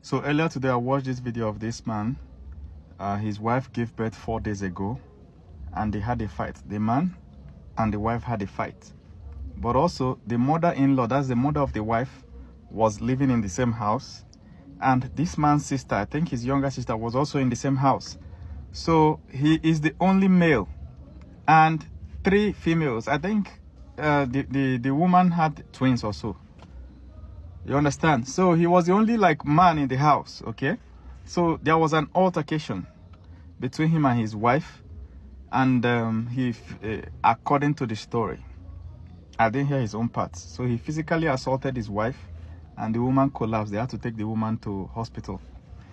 So earlier today I watched this video of this man. His wife gave birth 4 days ago and they had a fight. The man and the wife had a fight. But also the mother-in-law, that's the mother of the wife, was living in the same house. And this man's sister, I think his younger sister, was also in the same house. So he is the only male and 3 females. I think the woman had twins or so. You understand? So he was the only like man in the house, okay? So there was an altercation between him and his wife, and according to the story, I didn't hear his own parts. So he physically assaulted his wife, and the woman collapsed. They had to take the woman to hospital.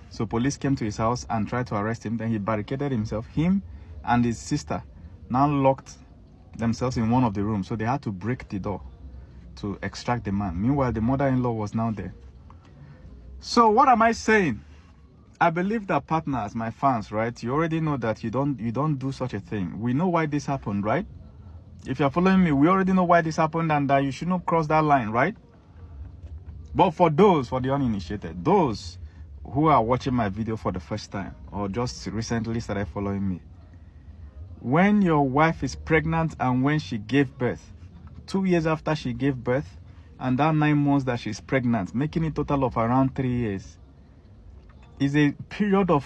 So police came to his house and tried to arrest him. Then he barricaded himself. Him and his sister now locked themselves in one of the rooms. So they had to break the door to extract the man. Meanwhile, the mother-in-law was now there. So what am I saying? I believe that partners, my fans, right? You already know that you don't do such a thing. We know why this happened, right? If you're following me, we already know why this happened and that you should not cross that line, right? But for the uninitiated, those who are watching my video for the first time or just recently started following me, when your wife is pregnant and when she gave birth, 2 years after she gave birth, and that 9 months that she's pregnant, making a total of around 3 years, is a period of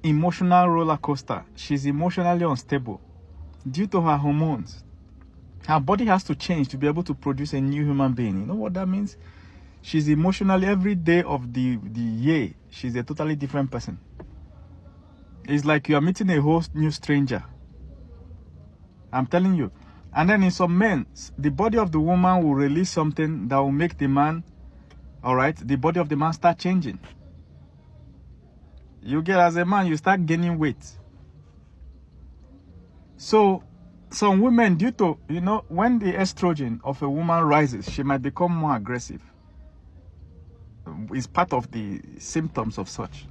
emotional roller coaster. She's emotionally unstable due to her hormones. Her body has to change to be able to produce a new human being. You know what that means? She's emotionally, every day of the year, she's a totally different person. It's like you are meeting a whole new stranger. I'm telling you. And then in some men, the body of the woman will release something that will make the man, all right, the body of the man start changing. You get, as a man, you start gaining weight. So some women, due to, you know, when the estrogen of a woman rises, she might become more aggressive. It's part of the symptoms of such.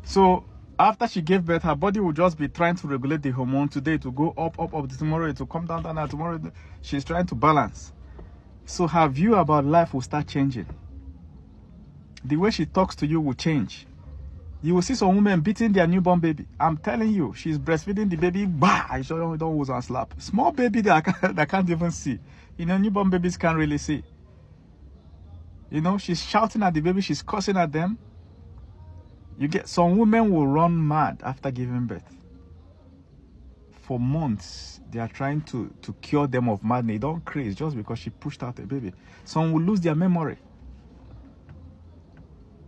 So after she gave birth, her body will just be trying to regulate the hormone. Today to go up, tomorrow it will come down, and tomorrow she's trying to balance. So her view about life will start changing. The way she talks to you will change. You will see some women beating their newborn baby. I'm telling you, she's breastfeeding the baby. Bah! I sure don't use and slap. Small baby that can't even see. You know, newborn babies can't really see. You know, she's shouting at the baby. She's cursing at them. You get, some women will run mad after giving birth. For months, they are trying to cure them of madness. They don't craze just because she pushed out a baby. Some will lose their memory.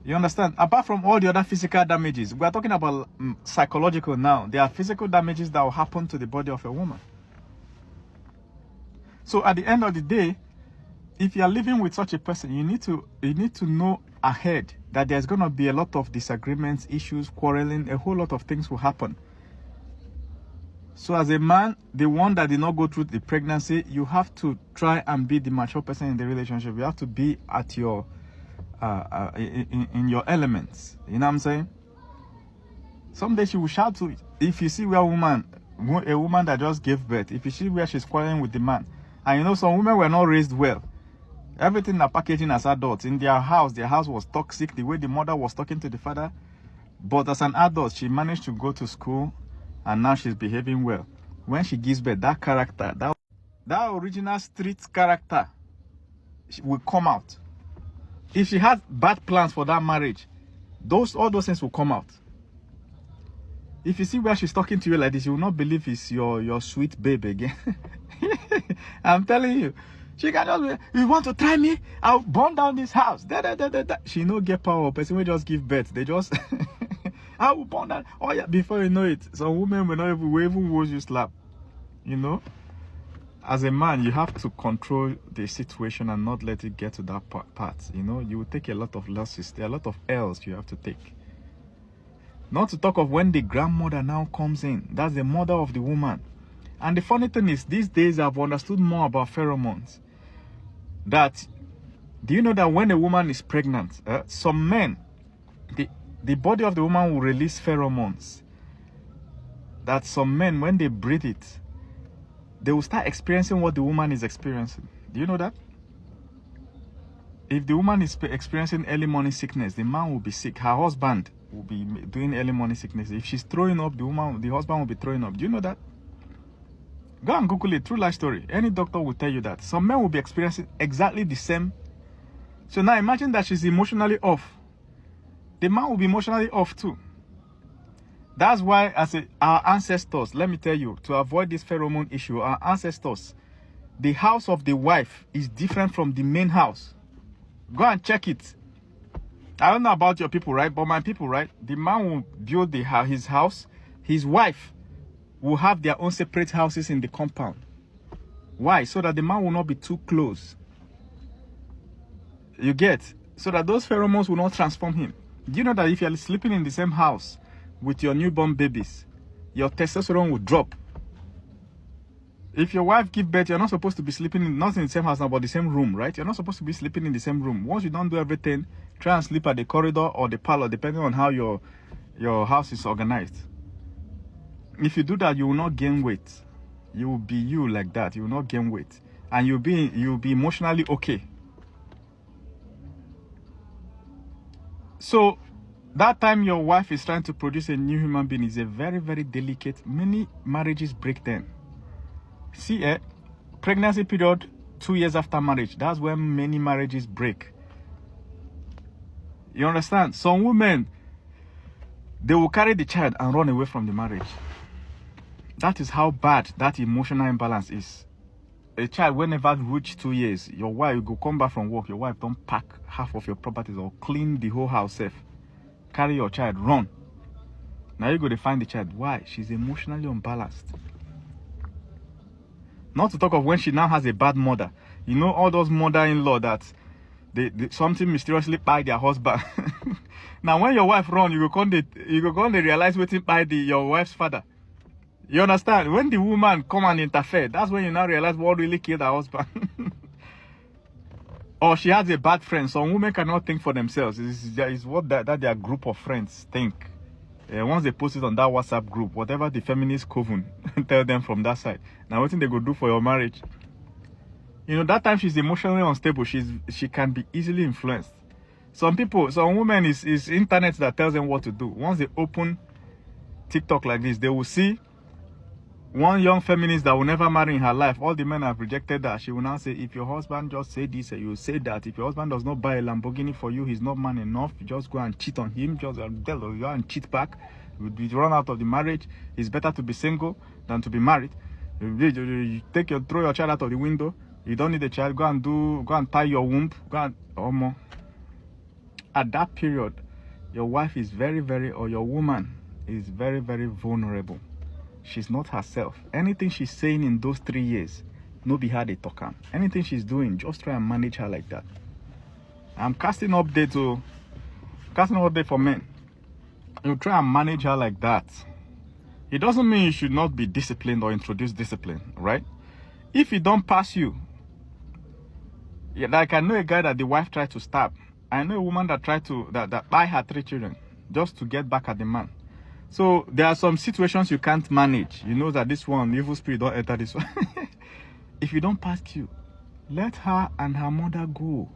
You understand? Apart from all the other physical damages, we are talking about psychological now. There are physical damages that will happen to the body of a woman. So at the end of the day, if you are living with such a person, you need to know ahead that there's going to be a lot of disagreements, issues, quarreling, a whole lot of things will happen. So as a man, the one that did not go through the pregnancy, you have to try and be the mature person in the relationship. You have to be at your in your elements. You know what I'm saying? Someday she will shout to, if you see a woman that just gave birth, if you see where she's quarreling with the man, and you know some women were not raised well. Everything are packaging as adults. In their house was toxic, the way the mother was talking to the father. But as an adult, she managed to go to school and now she's behaving well. When she gives birth, that character, that original street character will come out. If she has bad plans for that marriage, all those things will come out. If you see where she's talking to you like this, you will not believe it's your sweet babe again. I'm telling you. She can just be, you want to try me? I'll burn down this house. She no get power. Person will just give birth. They just, I will burn down. Oh yeah, before you know it, some women will not even watch you slap. You know? As a man, you have to control the situation and not let it get to that part. You know, you will take a lot of losses. There are a lot of L's you have to take. Not to talk of when the grandmother now comes in. That's the mother of the woman. And the funny thing is, these days I've understood more about pheromones. That, do you know that when a woman is pregnant, some men, the body of the woman will release pheromones. That some men, when they breathe it, they will start experiencing what the woman is experiencing. Do you know that? If the woman is experiencing early morning sickness, the man will be sick. Her husband will be doing early morning sickness. If she's throwing up, the husband will be throwing up. Do you know that? Go and Google it. True life story. Any doctor will tell you that. Some men will be experiencing exactly the same. So now imagine that she's emotionally off. The man will be emotionally off too. That's why, our ancestors, let me tell you, to avoid this pheromone issue, our ancestors, the house of the wife is different from the main house. Go and check it. I don't know about your people, right? But my people, right? The man will build his house. His wife will have their own separate houses in the compound. Why? So that the man will not be too close. You get? So that those pheromones will not transform him. Do you know that if you're sleeping in the same house with your newborn babies, your testosterone will drop? If your wife gives birth, you're not supposed to be sleeping not in the same house now, but the same room, right? You're not supposed to be sleeping in the same room. Once you don't do everything, try and sleep at the corridor or the parlor, depending on how your house is organized. If you do that, you will not gain weight. You will be you like that. You will not gain weight, and you'll be emotionally okay. So that time your wife is trying to produce a new human being is a very, very delicate. Many marriages break then. See, pregnancy period 2 years after marriage, that's when many marriages break. You understand? Some women, they will carry the child and run away from the marriage. That is how bad that emotional imbalance is. A child, whenever reach 2 years, your wife, you go come back from work, your wife don't pack half of your properties or clean the whole house safe. Carry your child, run. Now you go to find the child. Why? She's emotionally unbalanced. Not to talk of when she now has a bad mother. You know all those mother-in-law that they something mysteriously buy their husband. Now when your wife run, you go come to realize what it buy your wife's father. You understand? When the woman come and interfere, that's when you now realize what really killed her husband. Or she has a bad friend. Some women cannot think for themselves. It's what that their group of friends think. Once they post it on that WhatsApp group, whatever the feminist coven tell them from that side, now what thing they go do for your marriage? You know, that time she's emotionally unstable. She can be easily influenced. Some women is internet that tells them what to do. Once they open TikTok like this, they will see one young feminist that will never marry in her life. All the men have rejected her. She will now say, if your husband just say this, you say that. If your husband does not buy a Lamborghini for you, he's not man enough. You just go and cheat on him. Just go and cheat back. You will be run out of the marriage. It's better to be single than to be married. You throw your child out of the window. You don't need a child. Go and tie your womb. More. At that period, your wife is or your woman is very, very vulnerable. She's not herself. Anything she's saying in those 3 years, no be her they talk on. Anything she's doing, just try and manage her like that. I'm casting update for men. You try and manage her like that. It doesn't mean you should not be disciplined or introduce discipline, right? If it don't pass you, like I know a guy that the wife tried to stab. I know a woman that tried to that buy her 3 children just to get back at the man. So there are some situations you can't manage. You know that this one, evil spirit don't enter this one. If you don't pass you, let her and her mother go.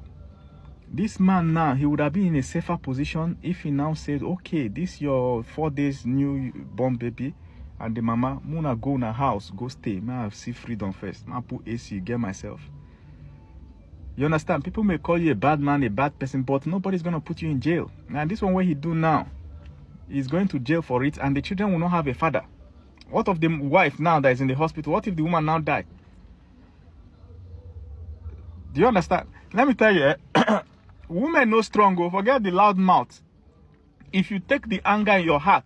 This man now, he would have been in a safer position if he now said, okay, this your 4 days new born baby, and the mama, Muna go in a house, go stay. May I see freedom first. Now put AC, get myself. You understand? People may call you a bad man, a bad person, but nobody's going to put you in jail. Now this one, what he do now, is going to jail for it, and the children will not have a father. What of the wife now that is in the hospital? What if the woman now die? Do you understand? Let me tell you, women no strong. Forget the loud mouth. If you take the anger in your heart,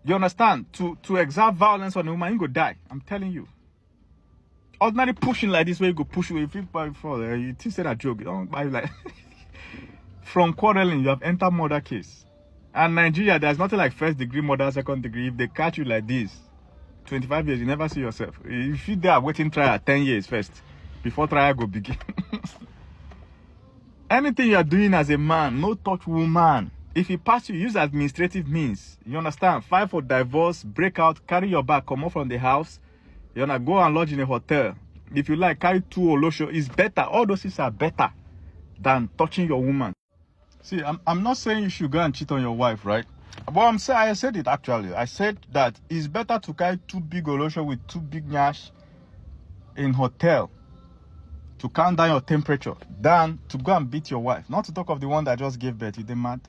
you understand, to exert violence on a woman, you go die. I'm telling you. Ordinary pushing like this way, you go push you. If you fall, you think say that joke. You don't buy like from quarreling, you have entered murder case. And Nigeria, there's nothing like 1st degree murder, 2nd degree. If they catch you like this, 25 years, you never see yourself. If you there waiting trial 10 years first, before trial go begin. Anything you are doing as a man, no touch woman. If you pass, you use administrative means. You understand? File for divorce, break out, carry your bag, come out from the house. You wanna go and lodge in a hotel. If you like, carry 2 olosho. It's better. All those things are better than touching your woman. See, I'm not saying you should go and cheat on your wife, right? But I said it actually. I said that it's better to carry two big olosho with two big nyash in hotel to calm down your temperature than to go and beat your wife. Not to talk of the one that just gave birth. You dey mad?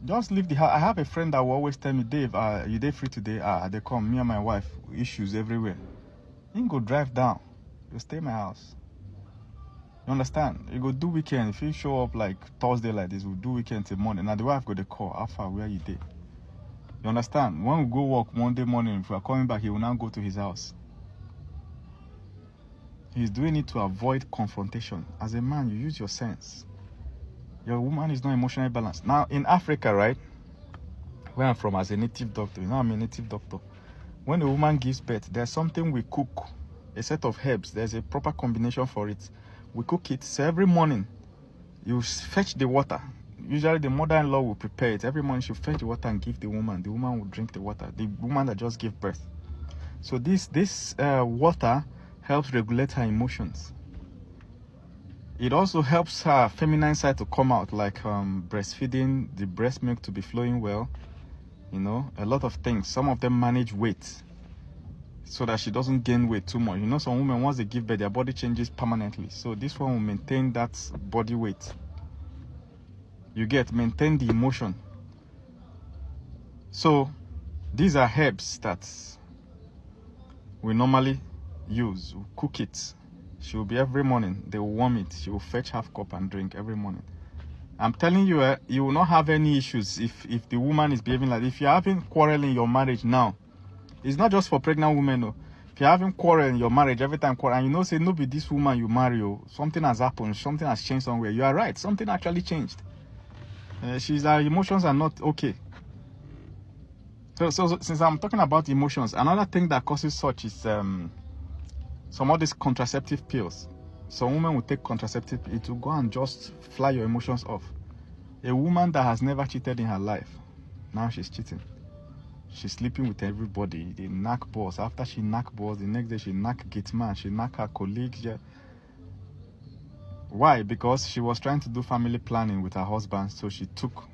Just leave the house. I have a friend that will always tell me, Dave, you dey free today? They come, me and my wife, issues everywhere. You can go drive down. You stay in my house. You understand? You go do weekend. If you show up like Thursday like this, we'll do weekend till morning. Now the wife go the call. How far? Where you dey? You understand? When we go work Monday morning, if we are coming back, he will now go to his house. He's doing it to avoid confrontation. As a man, you use your sense. Your woman is not emotionally balanced. Now, in Africa, right, where I'm from as a native doctor, you know I'm a native doctor. When a woman gives birth, there's something we cook, a set of herbs. There's a proper combination for it. We cook it. So every morning, you fetch the water. Usually, the mother-in-law will prepare it. Every morning, she'll fetch the water and give the woman. The woman will drink the water. The woman that just gave birth. So this water helps regulate her emotions. It also helps her feminine side to come out, like breastfeeding, the breast milk to be flowing well. You know, a lot of things. Some of them manage weight so that she doesn't gain weight too much. You know, some women, once they give birth, their body changes permanently. So this one will maintain that body weight. You maintain the emotion. So these are herbs that we normally use. We cook it. She will be every morning. They will warm it. She will fetch half cup and drink every morning. I'm telling you, you will not have any issues if the woman is behaving like this. If you're having quarrel in your marriage now, it's not just for pregnant women. No. If you're having quarrel in your marriage, every time quarrel, and you know, say, no, be this woman you marry, something has happened, something has changed somewhere. You are right. Something actually changed. Her emotions are not okay. So since I'm talking about emotions, another thing that causes such is some of these contraceptive pills. Some women will take contraceptive, it will go and just fly your emotions off. A woman that has never cheated in her life, now she's cheating. She's sleeping with everybody. They knack boss. After she knack boss, the next day she knack gate man, she knack her colleagues. Yeah. Why? Because she was trying to do family planning with her husband, so she took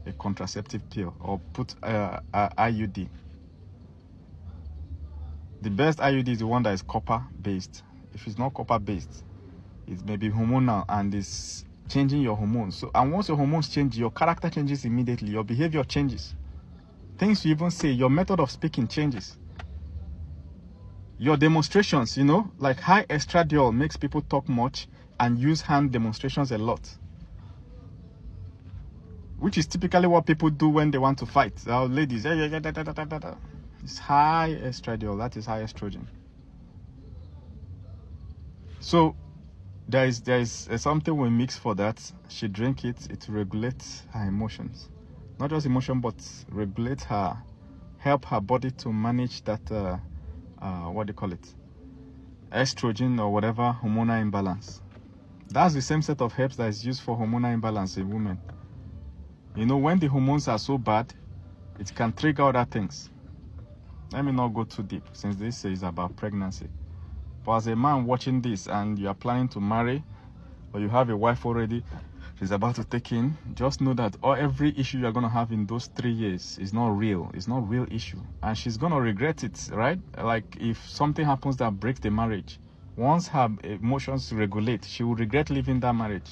a contraceptive pill or put a IUD. The best IUD is the one that is copper based. If it's not copper based, it may be hormonal and it's changing your hormones. So, and once your hormones change, your character changes immediately, your behavior changes. Things you even say, your method of speaking changes. Your demonstrations, you know, like high estradiol makes people talk much and use hand demonstrations a lot, which is typically what people do when they want to fight. Ladies, it's high estradiol, that is high estrogen. So there is something we mix for that. She drink it, it regulates her emotions. Not just emotion, but regulate her, help her body to manage that, what do you call it? Estrogen or whatever, hormonal imbalance. That's the same set of herbs that is used for hormonal imbalance in women. You know, when the hormones are so bad, it can trigger other things. Let me not go too deep, since this is about pregnancy. But as a man watching this and you are planning to marry, or you have a wife already, she's about to take in, just know that every issue you're going to have in those 3 years is not real. It's not real issue. And she's going to regret it, right? Like if something happens that breaks the marriage, once her emotions regulate, she will regret leaving that marriage.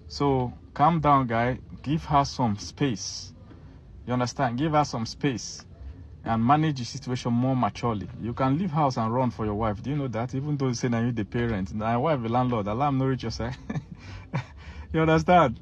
So calm down, guy. Give her some space. You understand? Give her some space and manage the situation more maturely. You can leave house and run for your wife. Do you know that? Even though you say that you're the parent, my wife, the landlord, alarm no reach your side. You understand?